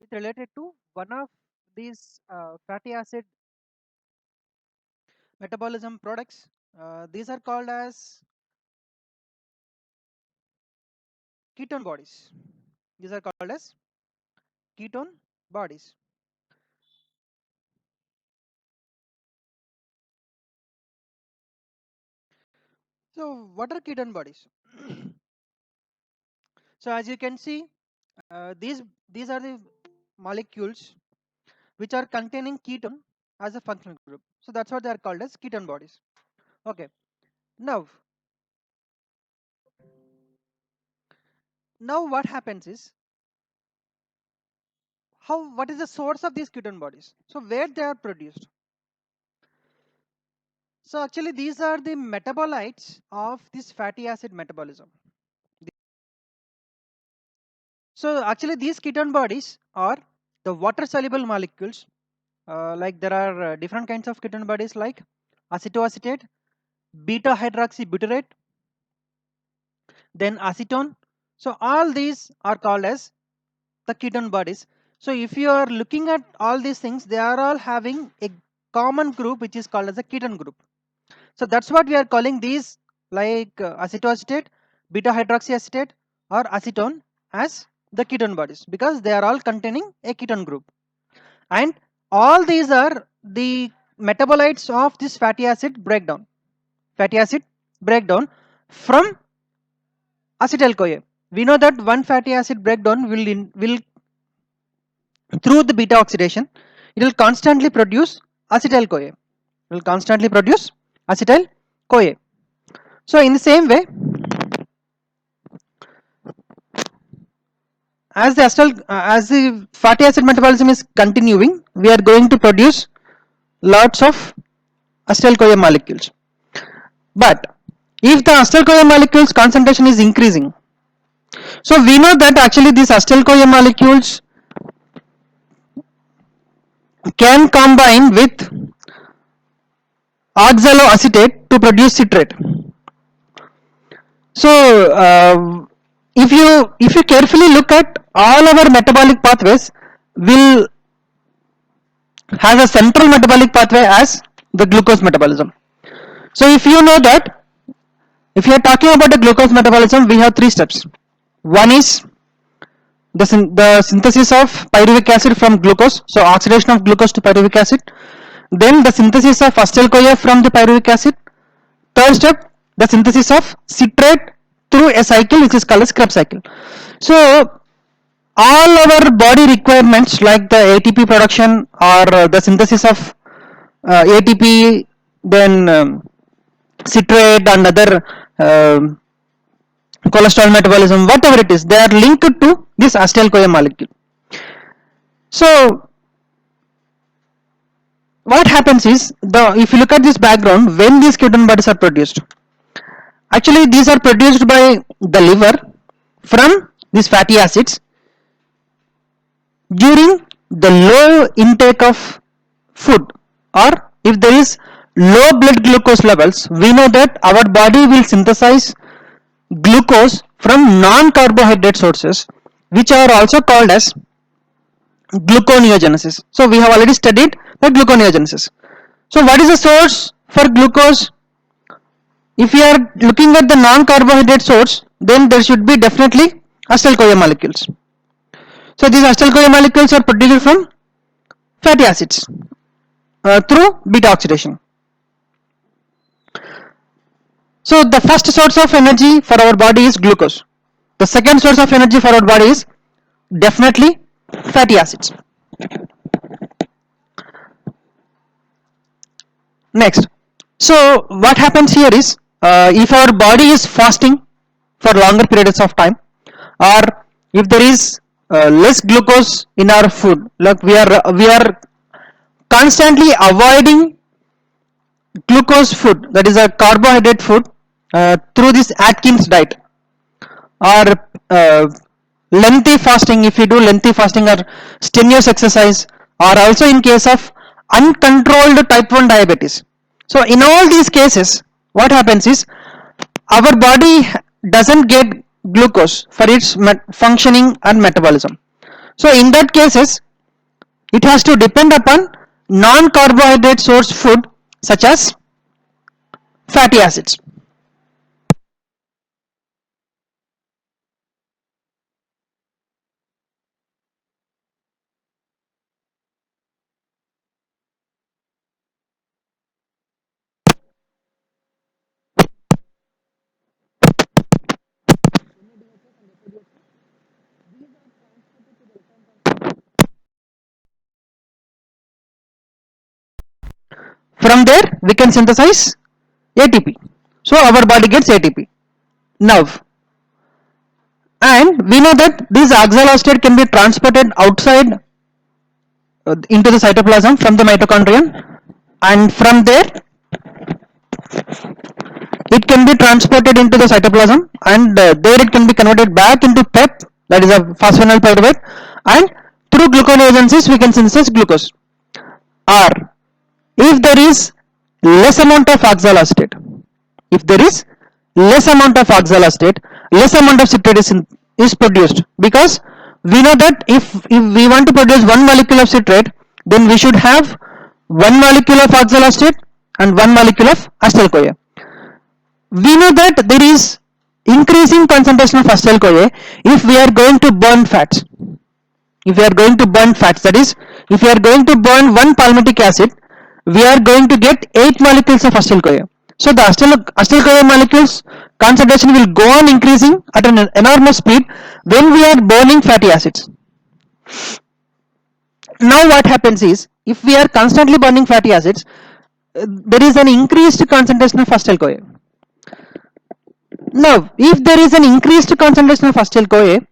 It's related to one of these fatty acid metabolism products. These are called as ketone bodies. These are called as ketone bodies. So, what are ketone bodies? So, as you can see, these are the molecules which are containing ketone as a functional group. So that's what they are called as ketone bodies. Okay. Now, now what happens is what is the source of these ketone bodies? So where they are produced? So actually these are the metabolites of this fatty acid metabolism. So actually these ketone bodies are the water soluble molecules. Like there are different kinds of ketone bodies like acetoacetate, beta hydroxybutyrate, then acetone. So all these are called as the ketone bodies. So if you are looking at all these things, they are all having a common group which is called as a ketone group. So that's what we are calling these, like acetoacetate, beta hydroxyacetate or acetone, as the ketone bodies, because they are all containing a ketone group, and all these are the metabolites of this fatty acid breakdown from acetyl CoA. We know that one fatty acid breakdown will through the beta oxidation, it will constantly produce acetyl CoA. It will constantly produce acetyl CoA. So in the same way, as the fatty acid metabolism is continuing, we are going to produce lots of acetyl CoA molecules. But if the acetyl CoA molecules concentration is increasing, so we know that actually these acetyl CoA molecules can combine with oxaloacetate to produce citrate. So if you carefully look at all our metabolic pathways, will has a central metabolic pathway as the glucose metabolism. So if you know that, if you are talking about the glucose metabolism, we have three steps. One is the synthesis of pyruvic acid from glucose, so oxidation of glucose to pyruvic acid. Then the synthesis of acetyl CoA from the pyruvic acid. Third step, the synthesis of citrate through a cycle which is called as Krebs cycle. So all our body requirements like the ATP production or the synthesis of ATP, then citrate and other cholesterol metabolism, whatever it is, they are linked to this acetyl CoA molecule. So what happens is, if you look at this background, when these ketone bodies are produced, actually these are produced by the liver from these fatty acids during the low intake of food, or if there is low blood glucose levels, we know that our body will synthesize glucose from non-carbohydrate sources, which are also called as gluconeogenesis. So we have already studied the gluconeogenesis. So what is the source for glucose? If we are looking at the non-carbohydrate source, then there should be definitely acetyl CoA molecules. So these acetyl CoA molecules are produced from fatty acids through beta oxidation. So the first source of energy for our body is glucose. The second source of energy for our body is definitely fatty acids. Next, so what happens here is, if our body is fasting for longer periods of time, or if there is less glucose in our food, like we are constantly avoiding glucose food, that is a carbohydrate food, through this Atkins diet, or lengthy fasting, if you do lengthy fasting or strenuous exercise, or also in case of uncontrolled type 1 diabetes. So in all these cases, what happens is, our body doesn't get glucose for its functioning and metabolism. So in that cases, it has to depend upon non-carbohydrate source food such as fatty acids. From there we can synthesize ATP. So our body gets ATP. Now, and we know that this oxaloacetate can be transported outside into the cytoplasm from the mitochondrion, and from there it can be transported into the cytoplasm, and there it can be converted back into PEP, that is a phosphoryl pyruvate, and through gluconeogenesis we can synthesize glucose. Or if there is less amount of oxaloacetate, if there is less amount of oxaloacetate, less amount of citrate is produced, because we know that if we want to produce one molecule of citrate, then we should have one molecule of oxaloacetate and one molecule of acetyl CoA. We know that there is increasing concentration of acetyl CoA if we are going to burn fats. If we are going to burn fats, that is, if we are going to burn one palmitic acid, we are going to get 8 molecules of acetyl CoA. So the acetyl CoA molecules concentration will go on increasing at an enormous speed when we are burning fatty acids. Now what happens is, if we are constantly burning fatty acids, there is an increased concentration of acetyl CoA. Now if there is an increased concentration of acetyl CoA,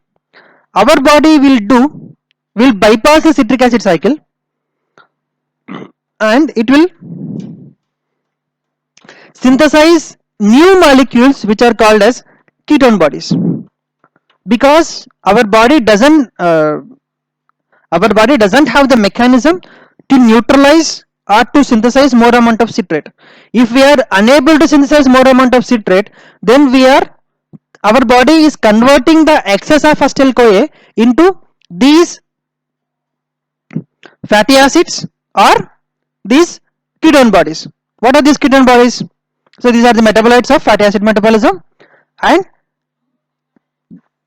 our body will bypass the citric acid cycle, and it will synthesize new molecules which are called as ketone bodies, because our body doesn't have the mechanism to neutralize or to synthesize more amount of citrate. If we are unable to synthesize more amount of citrate, then our body is converting the excess of acetyl CoA into these fatty acids or these ketone bodies. What are these ketone bodies? So these are the metabolites of fatty acid metabolism, and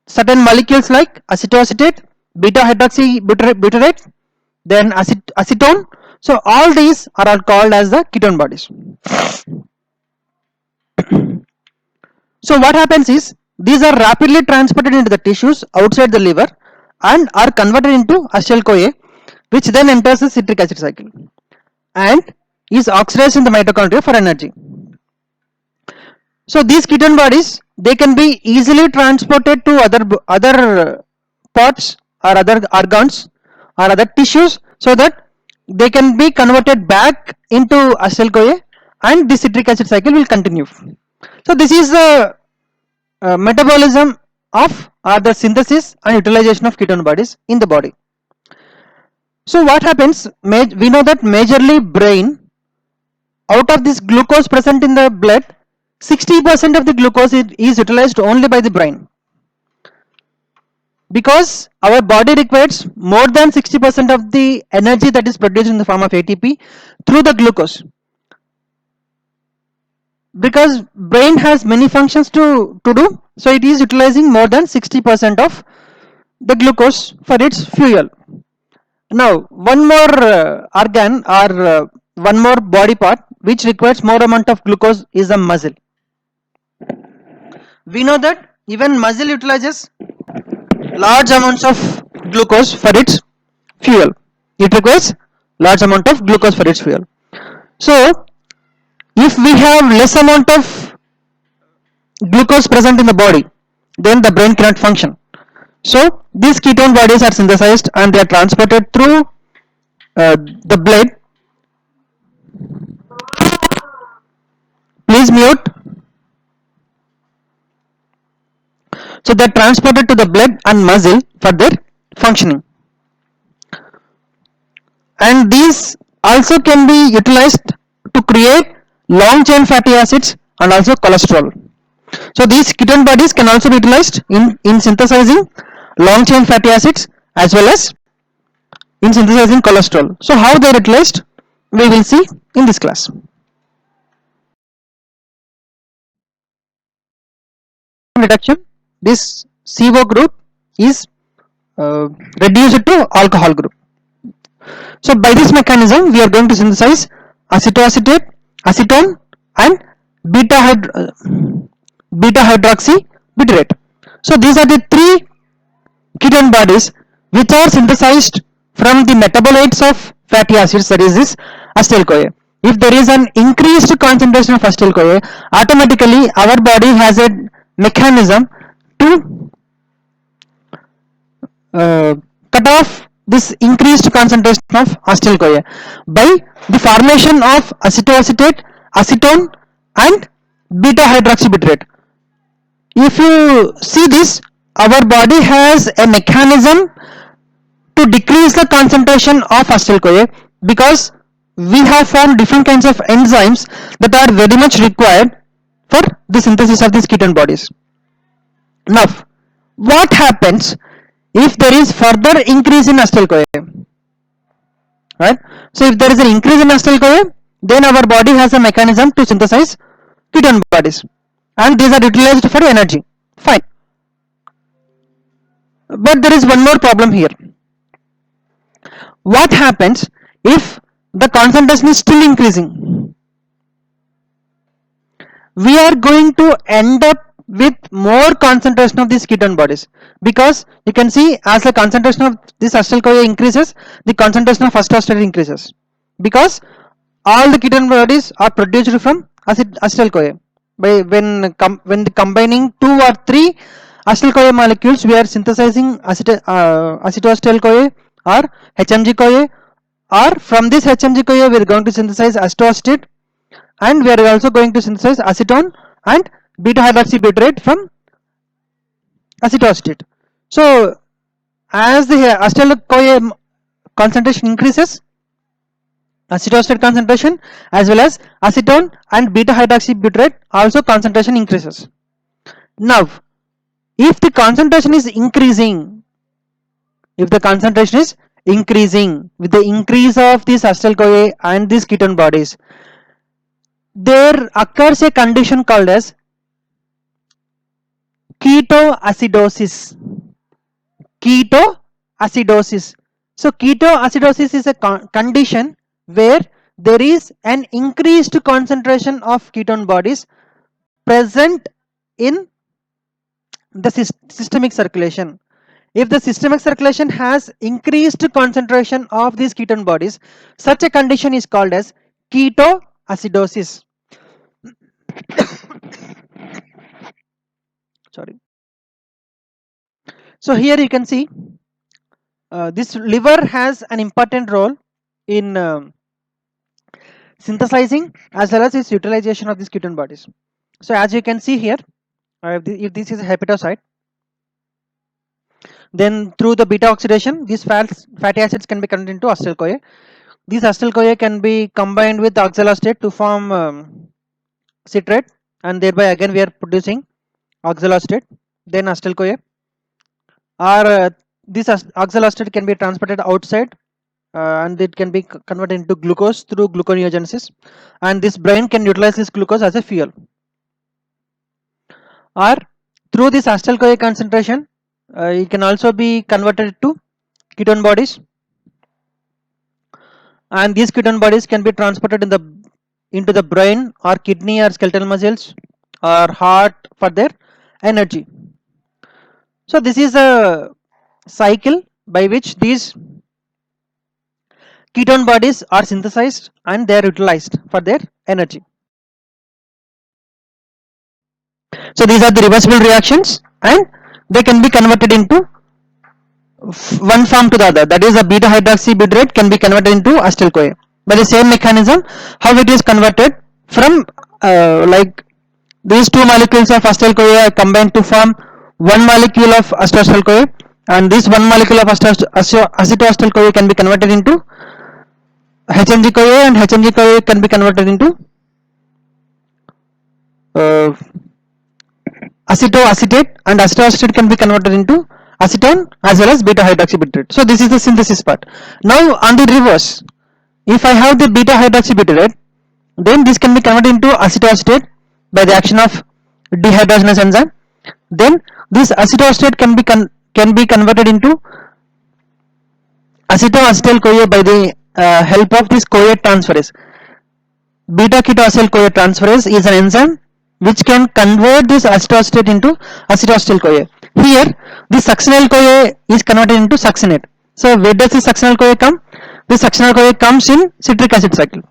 certain molecules like acetoacetate, beta hydroxy butyrate, then acetone. So all these are all called as the ketone bodies. So what happens is, these are rapidly transported into the tissues outside the liver and are converted into acetyl CoA, which then enters the citric acid cycle and is oxidized in the mitochondria for energy. So these ketone bodies, they can be easily transported to other parts or other organs or other tissues, so that they can be converted back into acetyl CoA, and the citric acid cycle will continue. So this is the metabolism of the synthesis and utilization of ketone bodies in the body. So what happens, we know that majorly brain, out of this glucose present in the blood, 60% of the glucose is utilized only by the brain, because our body requires more than 60% of the energy that is produced in the form of ATP through the glucose, because brain has many functions to do, so it is utilizing more than 60% of the glucose for its fuel. Now one more organ or one more body part which requires more amount of glucose is the muscle. We know that even muscle utilizes large amounts of glucose for its fuel. It requires large amount of glucose for its fuel. So if we have less amount of glucose present in the body, then the brain cannot function. So these ketone bodies are synthesized and they are transported through the blood. Please mute. So they are transported to the blood and muscle for their functioning, and these also can be utilized to create long chain fatty acids and also cholesterol. So these ketone bodies can also be utilized in synthesizing long chain fatty acids as well as in synthesizing cholesterol. So how they are utilized, we will see in this class. Reduction, this CO group is reduced to alcohol group. So by this mechanism, we are going to synthesize acetoacetate, acetone, and beta hydroxy butyrate. So these are the three ketone bodies which are synthesized from the metabolites of fatty acids, that is this acetyl CoA. If there is an increased concentration of acetyl CoA, automatically our body has a mechanism to cut off this increased concentration of acetyl CoA by the formation of acetoacetate, acetone, and beta hydroxybutyrate. If you see this, our body has a mechanism to decrease the concentration of acetyl CoA because we have found different kinds of enzymes that are very much required for the synthesis of these ketone bodies. Now, what happens if there is further increase in acetyl CoA? Right? So, if there is an increase in acetyl CoA, then our body has a mechanism to synthesize ketone bodies, and these are utilized for energy. Fine. But there is one more problem here. What happens if the concentration is still increasing? We are going to end up with more concentration of these ketone bodies, because you can see as the concentration of this acetyl CoA increases, the concentration of acetoacetate increases, because all the ketone bodies are produced from acetyl CoA. By when combining 2 or 3 acetyl CoA molecules, we are synthesizing acetoacetyl CoA or HMG CoA, or from this HMG CoA we are going to synthesize acetoacetate, and we are also going to synthesize acetone and beta hydroxybutyrate from acetoacetate. So as the acetyl CoA concentration increases, acetoacetate concentration as well as acetone and beta hydroxybutyrate also concentration increases. Now, if the concentration is increasing, with the increase of this acetyl CoA and these ketone bodies, there occurs a condition called as ketoacidosis. Ketoacidosis. So ketoacidosis is a condition where there is an increased concentration of ketone bodies present in the systemic circulation. If the systemic circulation has increased concentration of these ketone bodies, such a condition is called as ketoacidosis. Sorry. So here you can see this liver has an important role in synthesizing as well as its utilization of these ketone bodies. So as you can see here, if this is a hepatocyte, then through the beta oxidation, these fatty acids can be converted into acetyl CoA. These acetyl CoA can be combined with oxaloacetate to form citrate, and thereby again we are producing oxaloacetate, then acetyl CoA. Or this oxaloacetate can be transported outside and it can be converted into glucose through gluconeogenesis, and this brain can utilize this glucose as a fuel. Or through this acetyl CoA concentration, it can also be converted to ketone bodies, and these ketone bodies can be transported into the brain or kidney or skeletal muscles or heart for their energy. So this is a cycle by which these ketone bodies are synthesized and they are utilized for their energy. So these are the reversible reactions, and they can be converted into one form to the other, that is a beta hydroxybutyrate can be converted into acetyl CoA by the same mechanism how it is converted from like these two molecules of acetyl CoA are combined to form one molecule of acetoacetyl CoA, and this one molecule of acetoacetyl CoA can be converted into HMG CoA, and HMG CoA can be converted into acetoacetate, and acetoacetate can be converted into acetone as well as beta hydroxybutyrate. So this is the synthesis part. Now on the reverse, if I have the beta hydroxybutyrate, then this can be converted into acetoacetate by the action of dehydrogenase enzyme. Then this acetoacetate can be converted into acetoacetyl CoA by the help of this CoA transferase. Beta ketoacyl CoA transferase is an enzyme which can convert this acetoacetate into acetoacetyl CoA. Here, this succinyl CoA is converted into succinate. So, where does this succinyl CoA come? This succinyl CoA comes in citric acid cycle.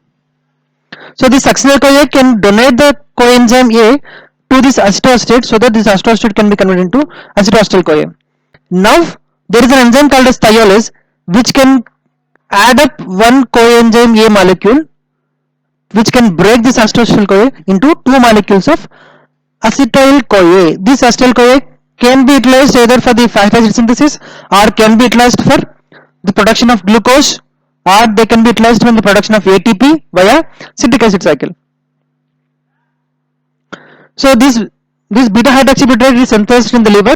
So, this succinyl CoA can donate the coenzyme A to this acetoacetate so that this acetoacetate can be converted into acetoacetyl CoA. Now, there is an enzyme called as thiolase which can add up one coenzyme A molecule which can break this acetoacetyl CoA into two molecules of acetyl CoA. This acetyl CoA can be utilized either for the fatty acid synthesis or can be utilized for the production of glucose, or they can be utilized for the production of ATP via citric acid cycle. So this beta hydroxybutyrate is synthesized in the liver,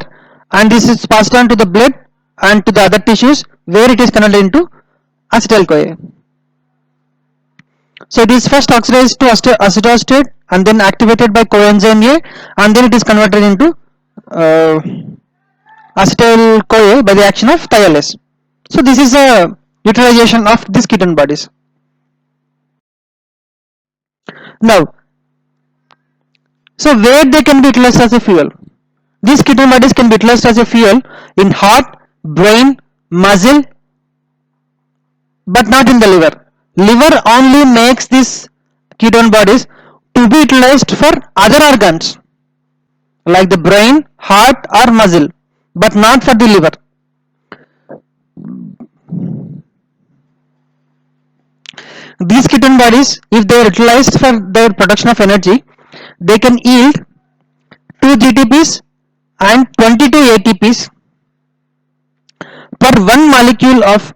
and this is passed on to the blood and to the other tissues where it is converted into acetyl CoA. So it is first oxidized to acetoacetate and then activated by coenzyme A, and then it is converted into acetyl CoA by the action of thiolase. So this is a utilization of these ketone bodies. Now, so where they can be utilized as a fuel? These ketone bodies can be utilized as a fuel in heart, brain, muscle, but not in the liver. Liver only makes these ketone bodies to be utilized for other organs like the brain, heart or muscle, but not for the liver. These ketone bodies, if they are utilized for their production of energy, they can yield 2 GTPs and 22 ATPs per one molecule of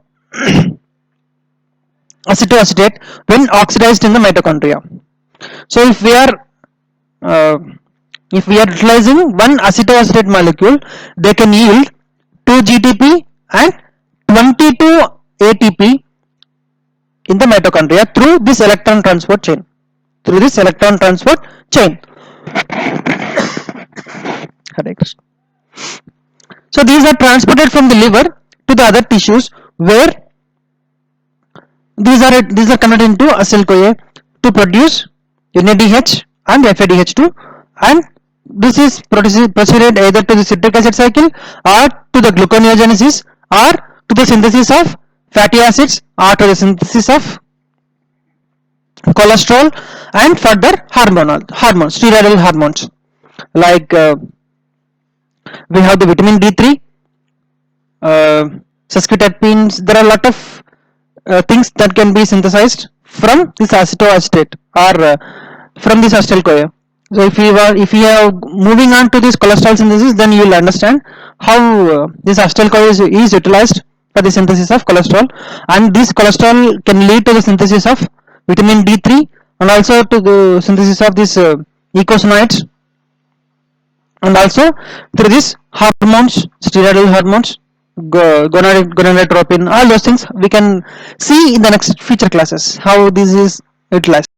acetoacetate when oxidized in the mitochondria. So if we are utilizing one acetoacetate molecule, they can yield 2 GTP and 22 ATP in the mitochondria through this electron transport chain. So these are transported from the liver to the other tissues where these are converted into acetyl CoA to produce NADH and FADH2, and this is proceeded either to the citric acid cycle or to the gluconeogenesis or to the synthesis of fatty acids or to the synthesis of cholesterol and further hormones, steroidal hormones like we have the vitamin D3, sesquiterpenes. There are a lot of things that can be synthesized from this acetoacetate or from this acetyl CoA. So if we are moving on to this cholesterol synthesis, then you will understand how this acetyl CoA is utilized for the synthesis of cholesterol, and this cholesterol can lead to the synthesis of vitamin D3 and also to the synthesis of this eicosanoids, and also through these hormones, steroidal hormones, gonadotropin, all those things we can see in the next future classes how this is utilized.